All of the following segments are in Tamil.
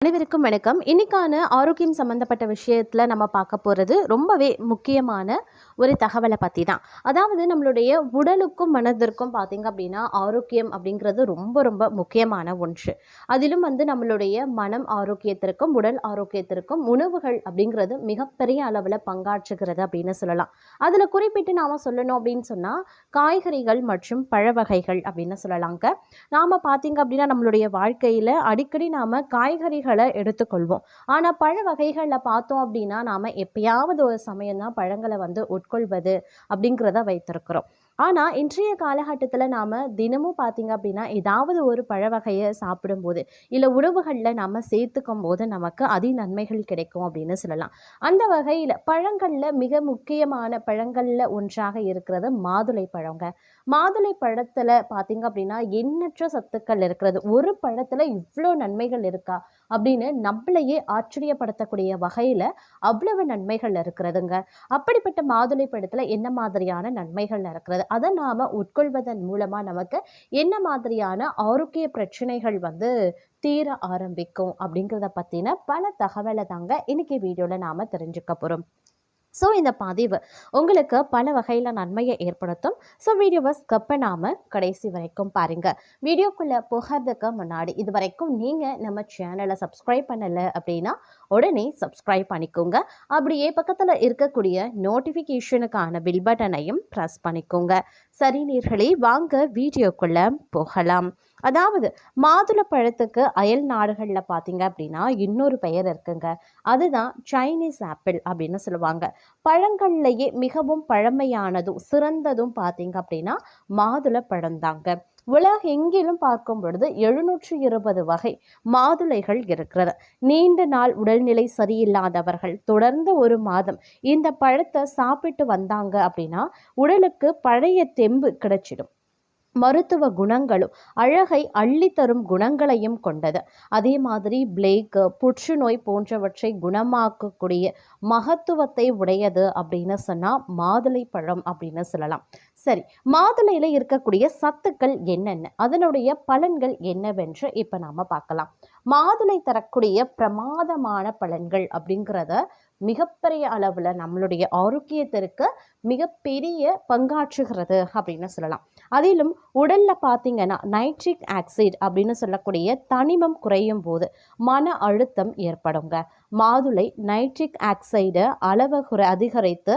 அனைவருக்கும் வணக்கம். இன்னைக்கான ஆரோக்கியம் சம்பந்தப்பட்ட விஷயத்துல நம்ம பார்க்க போறது ரொம்பவே முக்கியமான ஒரு தகவலை பத்தி தான். அதாவது நம்மளுடைய உடலுக்கும் மனதிற்கும் பார்த்தீங்க அப்படின்னா ஆரோக்கியம் அப்படிங்கிறது ரொம்ப ரொம்ப முக்கியமான ஒன்று. அதிலும் நம்மளுடைய மனம் ஆரோக்கியத்திற்கும் உடல் ஆரோக்கியத்திற்கும் உணவுகள் அப்படிங்கிறது மிகப்பெரிய அளவில் பங்காற்றுகிறது அப்படின்னு சொல்லலாம். அதில் குறிப்பிட்டு நாம சொல்லணும் அப்படின்னு சொன்னா காய்கறிகள் மற்றும் பழ வகைகள் அப்படின்னு சொல்லலாங்க. நாம பார்த்தீங்க அப்படின்னா நம்மளுடைய வாழ்க்கையில அடிக்கடி நாம காய்கறிகளை எடுத்துக்கொள்வோம். ஆனா பழ வகைகள்ல பார்த்தோம் அப்படின்னா நாம எப்பயாவது ஒரு சமயம் தான் பழங்களை உட்கொள்வது அப்படிங்கிறத வைத்திருக்கிறோம். ஆனா இன்றைய காலகட்டத்துல நாம தினமும் பார்த்தீங்க அப்படின்னா ஏதாவது ஒரு பழ வகையை சாப்பிடும்போது இல்ல உணவுகள்ல நாம சேர்த்துக்கும் போது நமக்கு அதி நன்மைகள் கிடைக்கும் அப்படின்னு சொல்லலாம். அந்த வகையில பழங்கள்ல மிக முக்கியமான பழங்கள்ல ஒன்றாக இருக்கிறது மாதுளை பழங்க. மாதுளை பழத்துல பார்த்தீங்க அப்படின்னா எண்ணற்ற சத்துக்கள் இருக்கிறது. ஒரு பழத்துல இவ்வளோ நன்மைகள் இருக்கா அப்படின்னு நம்மளையே ஆச்சரியப்படுத்தக்கூடிய வகையில அவ்வளவு நன்மைகள் இருக்கிறதுங்க. அப்படிப்பட்ட மாதுளை பழத்துல என்ன மாதிரியான நன்மைகள் இருக்கிறது, அதை நாம உட்கொள்வதன் மூலமா நமக்கு என்ன மாதிரியான ஆரோக்கிய பிரச்சனைகள் தீர ஆரம்பிக்கும் அப்படிங்கிறத பத்தின பல தகவலை தாங்க இன்னைக்கு வீடியோல நாம தெரிஞ்சுக்க போறோம். ஸோ இந்த பதிவு உங்களுக்கு பல வகையில் நன்மையை ஏற்படுத்தும். ஸோ வீடியோவை ஸ்கிப் பண்ணாமல் கடைசி வரைக்கும் பாருங்கள். வீடியோக்குள்ளே போகிறதுக்கு முன்னாடி இது வரைக்கும் நீங்கள் நம்ம சேனலை சப்ஸ்கிரைப் பண்ணலை அப்படின்னா உடனே சப்ஸ்கிரைப் பண்ணிக்கோங்க. அப்படியே பக்கத்தில் இருக்கக்கூடிய நோட்டிஃபிகேஷனுக்கான பில் பட்டனையும் ப்ரெஸ் பண்ணிக்கோங்க. சரி நேயர்களே, வாங்க வீடியோக்குள்ளே போகலாம். அதாவது மாதுளை பழத்துக்கு அயல் நாடுகளில் பார்த்தீங்க அப்படின்னா இன்னொரு பெயர் இருக்குங்க. அதுதான் சைனீஸ் ஆப்பிள் அப்படின்னு சொல்லுவாங்க. பழங்கள்லேயே மிகவும் பழமையானதும் சிறந்ததும் பார்த்தீங்க அப்படின்னா மாதுளை பழம்தாங்க. உலகெங்கிலும் பார்க்கும் பொழுது 720 வகை மாதுளைகள் இருக்கிறது. நீண்ட நாள் உடல்நிலை சரியில்லாதவர்கள் தொடர்ந்து ஒரு மாதம் இந்த பழத்தை சாப்பிட்டு வந்தாங்க அப்படின்னா உடலுக்கு பழைய தெம்பு கிடைச்சிடும். மருத்துவ குணங்களும் அழகை அள்ளித்தரும் குணங்களையும் கொண்டது. அதே மாதிரி பிளேக், புற்றுநோய் போன்றவற்றை குணமாக்கக்கூடிய மகத்துவத்தை உடையது அப்படின்னு சொன்னா மாதுளை பழம் அப்படின்னு சொல்லலாம். சரி, மாதுளையில இருக்கக்கூடிய சத்துக்கள் என்னென்ன, அதனுடைய பலன்கள் என்னவென்று இப்ப நாம பார்க்கலாம். மாதுளை தரக்கூடிய பிரமாதமான பலன்கள் அப்படிங்கிறத மிகப்பெரிய அளவுல நம்மளுடைய ஆரோக்கியத்திற்கு மிகப்பெரிய பங்காற்றுகிறது அப்படின்னு சொல்லலாம். அதிலும் உடல்ல பார்த்தீங்கன்னா நைட்ரிக் ஆக்சைடு அப்படின்னு சொல்லக்கூடிய தனிமம் குறையும் போது மன அழுத்தம் ஏற்படுங்க. மாதுளை நைட்ரிக் ஆக்சைடு அளவை அதிகரித்து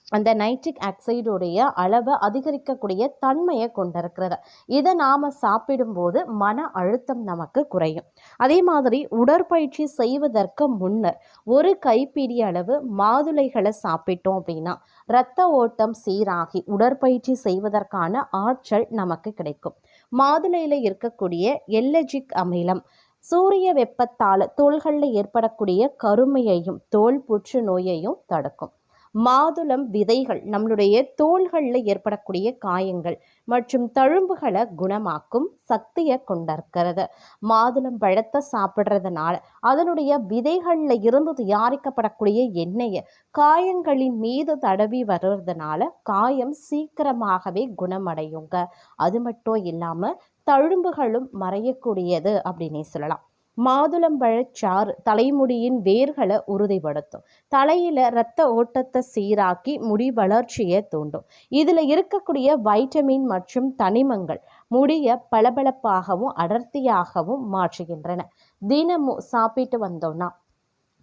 அந்த நைட்ரிக் ஆக்சைடுடைய அளவை அதிகரிக்கக்கூடிய தன்மையை கொண்டிருக்கிறது. இதை நாம் சாப்பிடும்போது மன அழுத்தம் நமக்கு குறையும். அதே மாதிரி உடற்பயிற்சி செய்வதற்கு முன்னர் ஒரு கைப்பிடி அளவு மாதுளைகளை சாப்பிட்டோம் அப்படின்னா இரத்த ஓட்டம் சீராகி உடற்பயிற்சி செய்வதற்கான ஆற்றல் நமக்கு கிடைக்கும். மாதுளையில் இருக்கக்கூடிய எல்லர்ஜிக் அமிலம் சூரிய வெப்பத்தால் தோள்களில் ஏற்படக்கூடிய கருமையையும் தோல் புற்றுநோயையும் தடுக்கும். மாதுளம் விதைகள் நம்மளுடைய தோள்களில் ஏற்படக்கூடிய காயங்கள் மற்றும் தழும்புகளை குணமாக்கும் சக்தியை கொண்டிருக்கிறது. மாதுளம் பழத்தை சாப்பிட்றதுனால அதனுடைய விதைகளில் இருந்து தயாரிக்கப்படக்கூடிய எண்ணெயை காயங்களின் மீது தடவி வருவதனால காயம் சீக்கிரமாகவே குணமடையுங்க. அது மட்டும் இல்லாமல் தழும்புகளும் மறையக்கூடியது அப்படின்னே சொல்லலாம். மாதுளம்பழச்சாறு தலைமுடியின் வேர்களை உறுதிப்படுத்தும். தலையில இரத்த ஓட்டத்தை சீராக்கி முடி வளர்ச்சியை தூண்டும். இதுல இருக்கக்கூடிய வைட்டமின் மற்றும் தனிமங்கள் முடிய பளபளப்பாகவும் அடர்த்தியாகவும் மாற்றுகின்றன. தினமும் சாப்பிட்டு வந்தோம்னா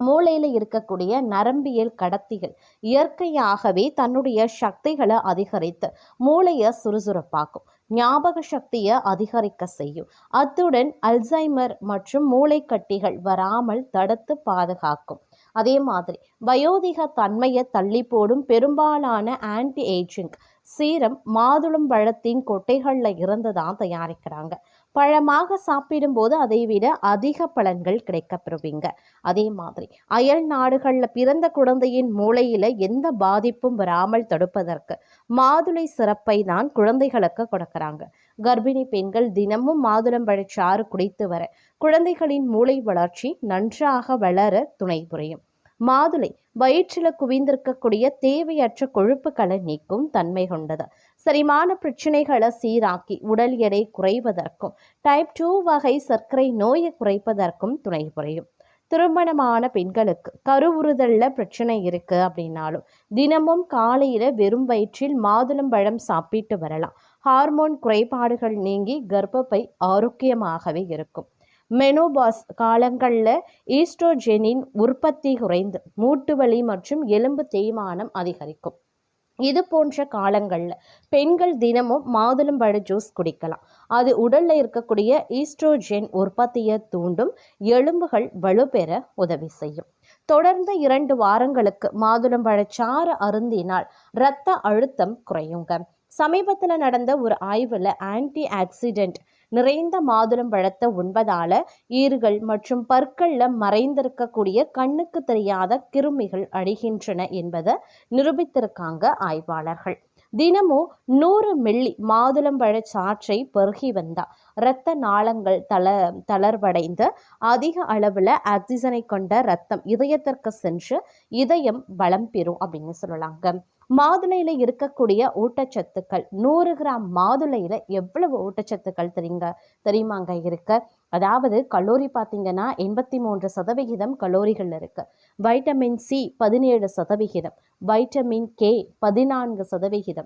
மூளையில் இருக்கக்கூடிய நரம்பியல் கடத்திகள் இயற்கையாகவே தன்னுடைய சக்திகளை அதிகரித்து மூளையை சுறுசுறுப்பாக்கும், ஞாபக சக்தியை அதிகரிக்க செய்யும். அத்துடன் அல்சைமர் மற்றும் மூளைக்கட்டிகள் வராமல் தடுத்து பாதுகாக்கும். அதே மாதிரி வயோதிக தன்மையை தள்ளி போடும் பெரும்பாலான ஆன்டி ஏஜிங் சீரம் மாதுளம் பழத்தின் கொட்டைகளில் இருந்து தான் தயாரிக்கிறாங்க. பழமாக சாப்பிடும்போது அதை விட அதிக பலன்கள் கிடைக்கப்பெறுவீங்க. அதே மாதிரி அயல் நாடுகளில் பிறந்த குழந்தையின் மூளையில எந்த பாதிப்பும் வராமல் தடுப்பதற்கு மாதுளை சிறப்பை தான் குழந்தைகளுக்கு கொடுக்கறாங்க. கர்ப்பிணி பெண்கள் தினமும் மாதுளம்பழச்சாறு குடித்து வர குழந்தைகளின் மூளை வளர்ச்சி நன்றாக வளர துணை புரியும். மாதுளை வயிற்றில் குவிந்திருக்கக்கூடிய தேவையற்ற கொழுப்புகளை நீக்கும் தன்மை கொண்டது. செரிமான பிரச்சனைகளை சீராக்கி உடல் எடை குறைவதற்கும் டைப் 2 வகை சர்க்கரை நோயை குறைப்பதற்கும் துணை புரியும். திருமணமான பெண்களுக்கு கருவுறுதல்ல பிரச்சனை இருக்கு அப்படின்னாலும் தினமும் காலையில வெறும் வயிற்றில் மாதுளம்பழம் சாப்பிட்டு வரலாம். ஹார்மோன் குறைபாடுகள் நீங்கி கர்ப்பப்பை ஆரோக்கியமாகவே இருக்கும். மெனோபாஸ் காலங்களில் ஈஸ்ட்ரோஜெனின் உற்பத்தி குறைந்து மூட்டு வலி மற்றும் எலும்பு தேய்மானம் அதிகரிக்கும். இது போன்ற காலங்களில் பெண்கள் தினமும் மாதுளம்பழ ஜூஸ் குடிக்கலாம். அது உடலில் இருக்கக்கூடிய ஈஸ்ட்ரோஜென் உற்பத்தியை தூண்டும், எலும்புகள் வலுப்பெற உதவி செய்யும். தொடர்ந்து 2 வாரங்களுக்கு மாதுளம்பழச்சாறு அருந்தினால் இரத்த அழுத்தம் குறையுங்க. சமீபத்தில் நடந்த ஒரு ஆய்வில் ஆன்டி ஆக்சிடென்ட் நிறைந்த மாதுளம்பழத்தை உண்பதால ஈறுகள் மற்றும் பற்கள்ல மறைந்திருக்கக்கூடிய கண்ணுக்கு தெரியாத கிருமிகள் அழிகின்றன என்பதை நிரூபித்திருக்காங்க ஆய்வாளர்கள். தினமும் 100 மில்லி மாதுளம்பழ சாற்றை பருகி வந்தா இரத்த நாளங்கள் தளர்வடைந்து அதிக அளவில் ஆக்சிஜனை கொண்ட இரத்தம் இதயத்திற்கு சென்று இதயம் பலம் பெறும் அப்படின்னு சொல்லலாங்க. மாதுளையில இருக்கக்கூடிய ஊட்டச்சத்துக்கள் 100 கிராம் மாதுளையில எவ்வளவு ஊட்டச்சத்துக்கள் தெரியுமாங்க இருக்கு. அதாவது கலோரி பார்த்தீங்கன்னா 83% கலோரிகள் இருக்கு. Vitamin C 17%, vitamin K 14%,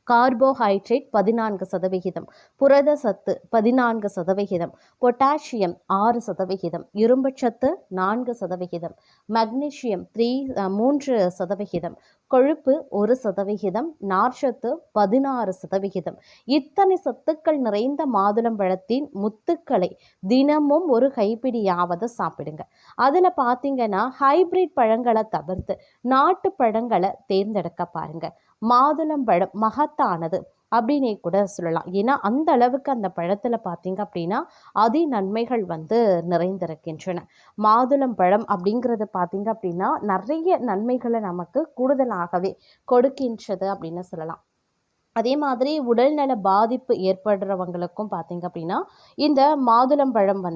carbohydrate 14%, புரத சத்து 14%, பொட்டாசியம் 6%, இரும்புச்சத்து 4%, மக்னீசியம் 3%, கொழுப்பு 1%, நார்ச்சத்து 16%. இத்தனை சத்துக்கள் நிறைந்த மாதுளம்பழத்தின் முத்துக்களை தினமும் ஒரு கைப்பிடியாவது சாப்பிடுங்க. அதில் பார்த்தீங்கன்னா ஹைபிரிட் பழங்களை தவிர்த்து நாட்டு பழங்களை தேர்ந்தெடுக்க பாருங்க. மாதுளம்பழம் மகத்தானது அப்படின்னே கூட சொல்லலாம். ஏன்னா அந்த அளவுக்கு அந்த பழத்தில் பார்த்தீங்க அப்படின்னா நன்மைகள் நிறைந்திருக்கின்றன. மாதுளம்பழம் அப்படிங்கிறது பார்த்தீங்க அப்படின்னா நிறைய நன்மைகளை நமக்கு கூடுதலாகவே கொடுக்கின்றது அப்படின்னு சொல்லலாம். அதே மாதிரி உடல்நல பாதிப்பு ஏற்படுறவங்களுக்கும் பார்த்தீங்க அப்படின்னா இந்த மாதுளம்பழம்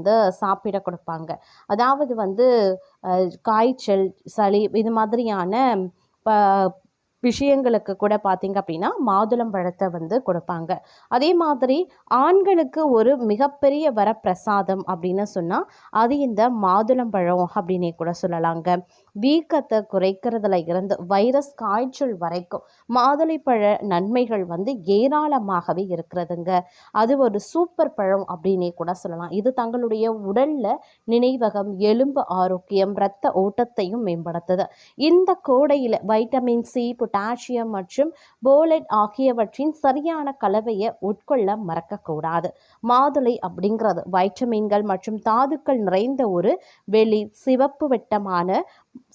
சாப்பிட கொடுப்பாங்க. அதாவது காய்ச்சல், சளி இது மாதிரியான விஷயங்களுக்கு கூட பார்த்தீங்க அப்படின்னா மாதுளம்பழத்தை கொடுப்பாங்க. அதே மாதிரி ஆண்களுக்கு ஒரு மிகப்பெரிய வரப்பிரசாதம் அப்படின்னு சொன்னால் அது இந்த மாதுளம்பழம் அப்படின்னே கூட சொல்லலாங்க. வீக்கத்தை குறைக்கிறதுல இருந்து வைரஸ் காய்ச்சல் வரைக்கும் மாதுளைப்பழ நன்மைகள் ஏராளமாகவே இருக்கிறதுங்க. அது ஒரு சூப்பர் பழம் அப்படின்னே கூட சொல்லலாம். இது தங்களுடைய உடல்ல நினைவகம், எலும்பு ஆரோக்கியம், இரத்த ஓட்டத்தையும் மேம்படுத்துது. இந்த கோடையில் வைட்டமின் சி, பொட்டாசியம் மற்றும் போலேட் ஆகியவற்றின் சரியான கலவையை உட்கொள்ள மறக்கக்கூடாது. மாதுளை அப்படிங்கிறது வைட்டமின்கள் மற்றும் தாதுக்கள் நிறைந்த ஒரு வெளி சிவப்பு வட்டமான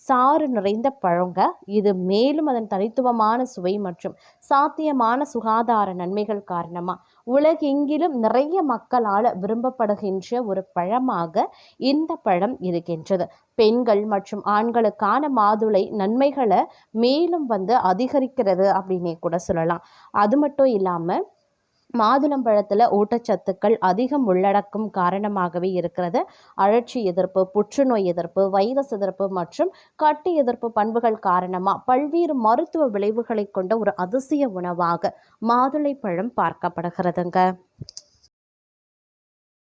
சாறு நிறைந்த பழங்க. இது மேலும் அதன் தனித்துவமான சுவை மற்றும் சாத்தியமான சுகாதார நன்மைகள் காரணமாக உலகெங்கிலும் நிறைய மக்களால் விரும்பப்படுகின்ற ஒரு பழமாக இந்த பழம் இருக்கின்றது. பெண்கள் மற்றும் ஆண்களுக்கான மாதுளை நன்மைகளை மேலும் அதிகரிக்கிறது அப்படின்னே கூட சொல்லலாம். அது மட்டும் இல்லாமல் மாதுளம்பழத்தில் ஊட்டச்சத்துக்கள் அதிகம் உள்ளடக்கும் காரணமாகவே இருக்கிறது. அழற்சி எதிர்ப்பு, புற்றுநோய் எதிர்ப்பு, வைரஸ் எதிர்ப்பு மற்றும் கட்டி எதிர்ப்பு பண்புகள் காரணமாக பல்வேறு மருத்துவ விளைவுகளை கொண்ட ஒரு அதிசய உணவாக மாதுளைப்பழம் பார்க்கப்படுகிறதுங்க.